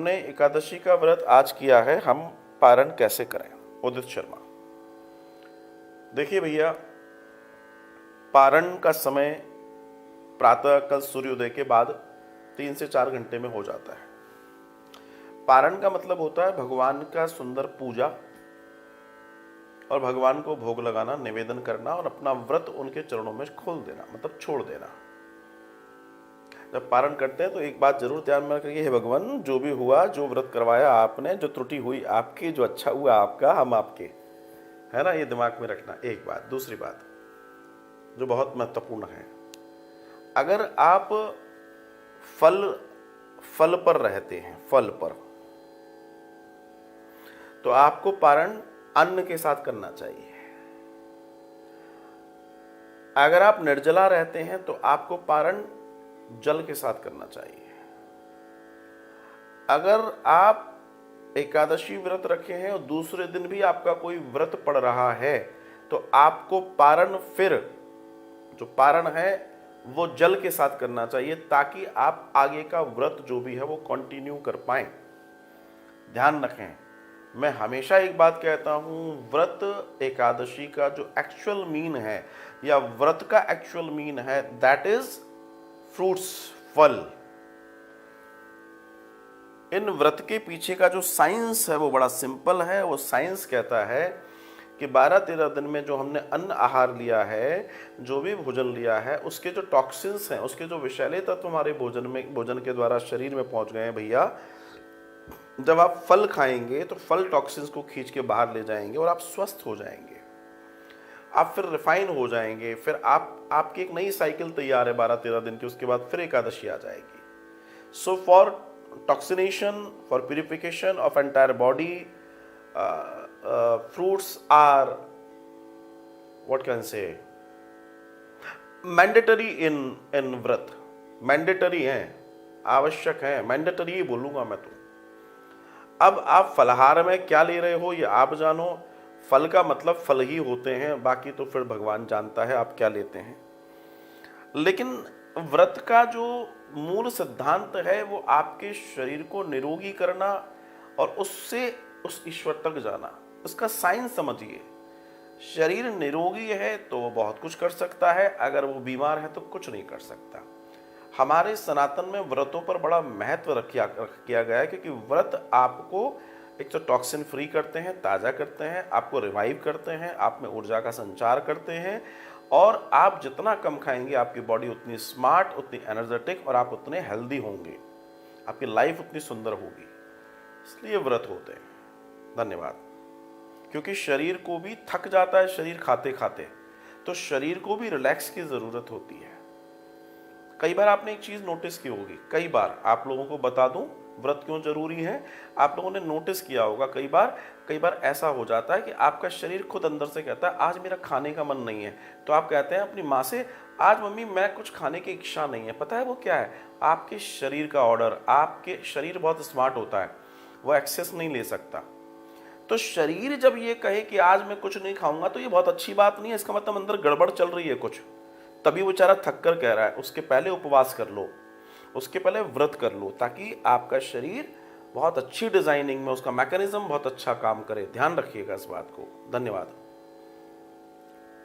हमने एकादशी का व्रत आज किया है, हम पारण कैसे करें? उदित शर्मा। देखिए भैया, पारण का समय प्रातः कल सूर्योदय के बाद 3 से 4 घंटे में हो जाता है। पारण का मतलब होता है भगवान का सुंदर पूजा और भगवान को भोग लगाना, निवेदन करना और अपना व्रत उनके चरणों में खोल देना, मतलब छोड़ देना। जब पारण करते हैं तो एक बात जरूर ध्यान में रखिए, हे भगवान, जो भी हुआ, जो व्रत करवाया आपने, जो त्रुटि हुई आपकी, जो अच्छा हुआ आपका, हम आपके, है ना, ये दिमाग में रखना। एक बात। दूसरी बात जो बहुत महत्वपूर्ण है, अगर आप फल पर रहते हैं, फल पर, तो आपको पारण अन्न के साथ करना चाहिए। अगर आप निर्जला रहते हैं तो आपको पारण जल के साथ करना चाहिए। अगर आप एकादशी व्रत रखे हैं और दूसरे दिन भी आपका कोई व्रत पड़ रहा है तो आपको पारण, फिर जो पारण है वो जल के साथ करना चाहिए, ताकि आप आगे का व्रत जो भी है वो कंटिन्यू कर पाएं। ध्यान रखें, मैं हमेशा एक बात कहता हूं, व्रत एकादशी का जो एक्चुअल मीन है या व्रत का एक्चुअल मीन है, दैट इज फ्रूट्स, फल। इन व्रत के पीछे का जो साइंस है वो बड़ा सिंपल है। वो साइंस कहता है कि 12-13 दिन में जो हमने अन्न आहार लिया है, जो भी भोजन लिया है, उसके जो टॉक्सिन्स हैं, उसके जो विषैले तत्व हमारे भोजन के द्वारा शरीर में पहुंच गए हैं भैया, जब आप फल खाएंगे तो फल टॉक्सिन्स को खींच के बाहर ले जाएंगे और आप स्वस्थ हो जाएंगे, आप फिर रिफाइन हो जाएंगे। फिर आपकी एक नई साइकिल तैयार है 12-13 दिन की, उसके बाद फिर एकादशी आ जाएगी। So for toxination, for purification of entire body, fruits are, what can say, mandatory in vrat. Mandatory हैं, आवश्यक हैं, मैंडेटरी ही बोलूंगा मैं तो। अब आप फलहार में क्या ले रहे हो ये आप जानो। फल का मतलब फल ही होते हैं, बाकी तो फिर भगवान जानता है आप क्या लेते हैं। लेकिन व्रत का जो मूल सिद्धांत है वो आपके शरीर को निरोगी करना और उससे उस ईश्वर तक जाना। इसका साइंस समझिए। शरीर निरोगी है तो वो बहुत कुछ कर सकता है, अगर वो बीमार है तो कुछ नहीं कर सकता। हमारे सनातन में व्रतों पर बड़ा महत्व किया गया है, क्योंकि व्रत आपको एक तो टॉक्सिन फ्री करते हैं, ताज़ा करते हैं, आपको रिवाइव करते हैं, आप में ऊर्जा का संचार करते हैं, और आप जितना कम खाएंगे आपकी बॉडी उतनी स्मार्ट, उतनी एनर्जेटिक और आप उतने हेल्दी होंगे, आपकी लाइफ उतनी सुंदर होगी। इसलिए व्रत होते हैं। धन्यवाद। क्योंकि शरीर को भी थक जाता है शरीर खाते खाते, तो शरीर को भी रिलैक्स की ज़रूरत होती है। कई बार आपने एक चीज़ नोटिस की होगी, कई बार आप लोगों को बता दूं व्रत क्यों जरूरी है। आप लोगों ने नोटिस किया होगा कई बार ऐसा हो जाता है कि आपका शरीर खुद अंदर से कहता है आज मेरा खाने का मन नहीं है, तो आप कहते हैं अपनी माँ से, आज मम्मी मैं कुछ खाने की इच्छा नहीं है। पता है वो क्या है? आपके शरीर का ऑर्डर। आपके शरीर बहुत स्मार्ट होता है, वो एक्सेस नहीं ले सकता। तो शरीर जब ये कहे कि आज मैं कुछ नहीं खाऊंगा, तो ये बहुत अच्छी बात नहीं है, इसका मतलब अंदर गड़बड़ चल रही है कुछ, तभी वो बेचारा थक कर कह रहा है। उसके पहले उपवास कर लो, उसके पहले व्रत कर लो, ताकि आपका शरीर बहुत अच्छी डिजाइनिंग में, उसका मैकेनिज्म बहुत अच्छा काम करे। ध्यान रखिएगा इस बात को। धन्यवाद।